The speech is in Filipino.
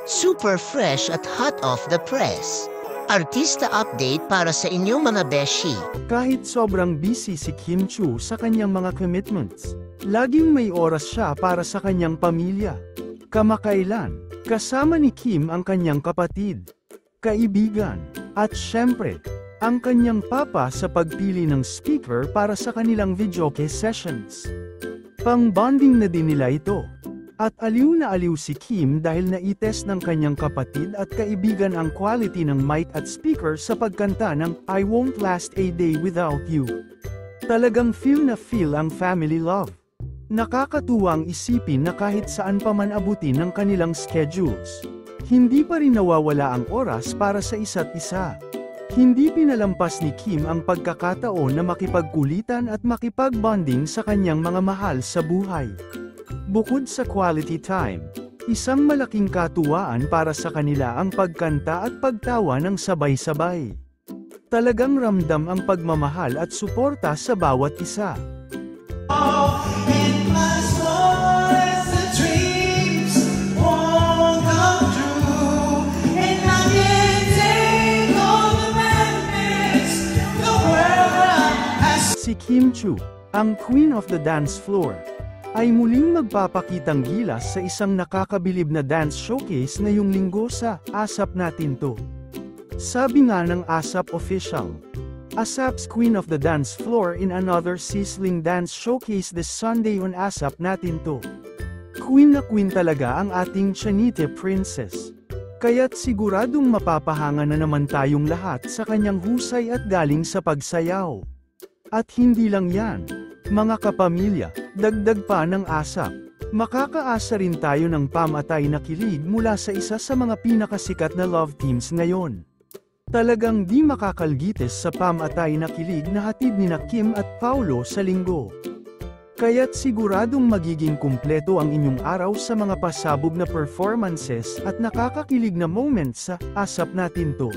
Super fresh at hot off the press. Artista update para sa inyong mga beshi. Kahit sobrang busy si Kim Chu sa kanyang mga commitments, laging may oras siya para sa kanyang pamilya. Kamakailan, kasama ni Kim ang kanyang kapatid, kaibigan, at syempre, ang kanyang papa sa pagpili ng speaker para sa kanilang videoke sessions. Pang-bonding na din nila ito. At aliw na aliw si Kim dahil naites ng kanyang kapatid at kaibigan ang quality ng mic at speaker sa pagkanta ng I Won't Last a Day Without You. Talagang feel na feel ang family love. Nakakatuwang isipin na kahit saan pa man abutin ng kanilang schedules, hindi pa rin nawawala ang oras para sa isa't isa. Hindi pinalampas ni Kim ang pagkakataon na makipagkulitan at makipag-bonding sa kanyang mga mahal sa buhay. Bukod sa quality time, isang malaking katuwaan para sa kanila ang pagkanta at pagtawa ng sabay-sabay. Talagang ramdam ang pagmamahal at suporta sa bawat isa. Si Kim Chu, ang queen of the dance floor, ay muling magpapakitang gilas sa isang nakakabilib na dance showcase ngayong linggo sa ASAP Natin To. Sabi nga ng ASAP official, ASAP's Queen of the Dance Floor in another sizzling dance showcase this Sunday on ASAP Natin To. Queen na queen talaga ang ating Chanite Princess. Kaya't siguradong mapapahanga na naman tayong lahat sa kanyang husay at galing sa pagsayaw. At hindi lang yan, mga kapamilya, dagdag pa ng ASAP. Makakaasa rin tayo ng pamatay na kilig mula sa isa sa mga pinakasikat na love teams ngayon. Talagang di makakalgites sa pamatay na kilig na hatid nina Kim at Paulo sa linggo. Kaya't siguradong magiging kumpleto ang inyong araw sa mga pasabog na performances at nakakakilig na moments sa ASAP Natin To.